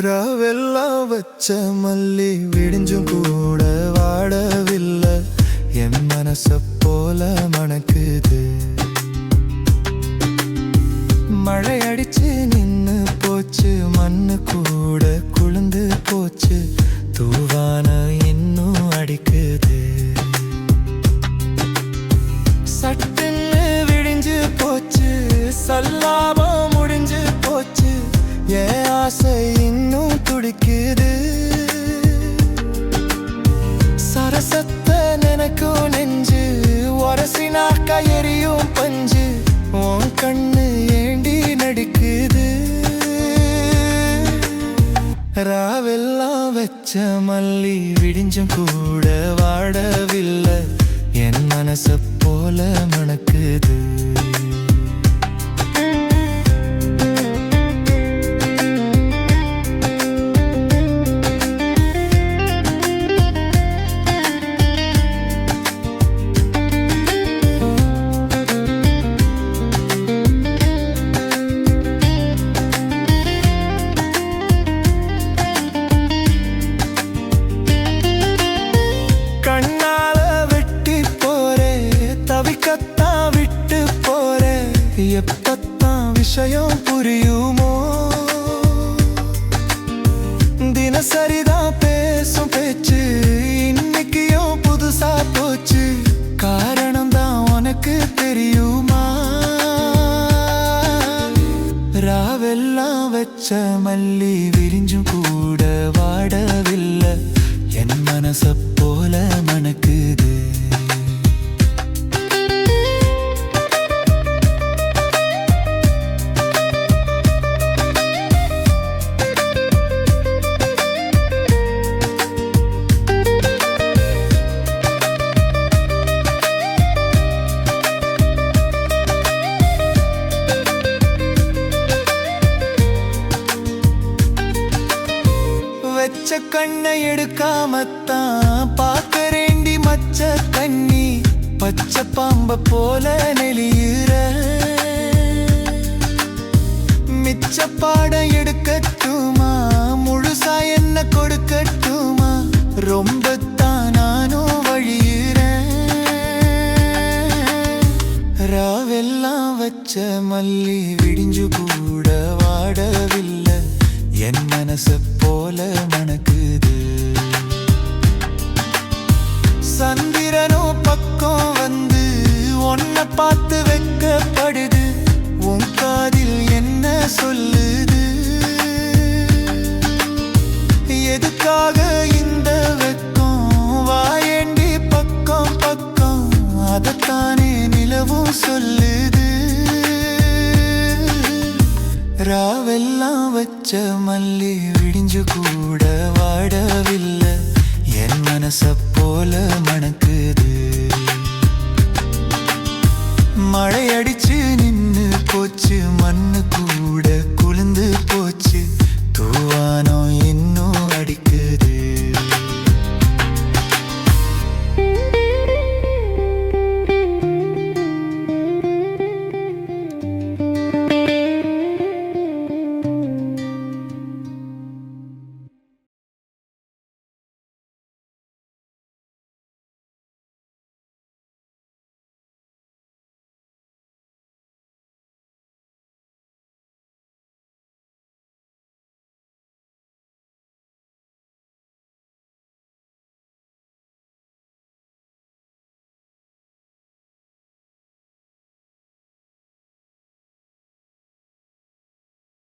ராவெல்லாம் வச்ச மல்லி விடிஞ்சும் கூட வாடவில்லை. என் மனச போல மணக்குது. மழை அடிச்சு நின்னு போச்சு, மண்ணு கூட குளிர்ந்து போச்சு, தூவான இன்னும் அடிக்குது. சட்டுன்னு விடிஞ்சு போச்சு, சல்லாபம் முடிஞ்சு போச்சு, என் ஆசை இன்னும் துடிக்குது. சரசத்தை நினைக்கும் நெஞ்சு, உரசினாக்கா எரியும் பஞ்சு, உன் கண்ணு ஏண்டி நடிக்குது. ராவெல்லாம் வச்ச மல்லி விடிஞ்சும் கூட வாடவில்லை. என் மனச போல மணக்குது. கண்ணால வெட்டி போறே, தவிக்கத்தான் விட்டு போறே, எப்பத்தான் விஷயம் புரியுமோ? தினசரிதான் பேசும் பேச்சு, இன்னைக்கும் புதுசா போச்சு, காரணம் தான் உனக்கு தெரியுமா? ராவெல்லாம் வச்ச மல்லி விரிஞ்சும் கூட வாடவில்லை. என் மனச போல மணக்குது. வச்ச கண்ணை எடுக்காமத்தான் பாக்கறேண்டி மச்ச கண்ணி, பச்சை பாம்ப போல நெளியுற. மிச்ச பாடம் எடுக்கட்டுமா, முழுசா என்ன கொடுக்கட்டுமா, ரொம்பத்தான் நானும் வழியுறேன். ராவெல்லாம் வச்ச மல்லி விடிஞ்சு கூட வாடவில்லை. என் மனச போல மணக்குது. சந்திரனும் பக்கம் வந்து உன்னை பார்த்து வெக்கப்படுது, உன் காதில் என்ன சொல்லுது? எதுக்காக இந்த வெக்கம், வாயேண்டி பக்கம் பக்கம், அதத்தானே நிலவும் சொல்லுது. ராவெல்லாம் வச்ச மல்லி விடிஞ்சு கூட வாடவில்லை. என் மனச போல மணக்குது. மழை அடிச்சு நின்னு போச்சு, மண்ணு கூட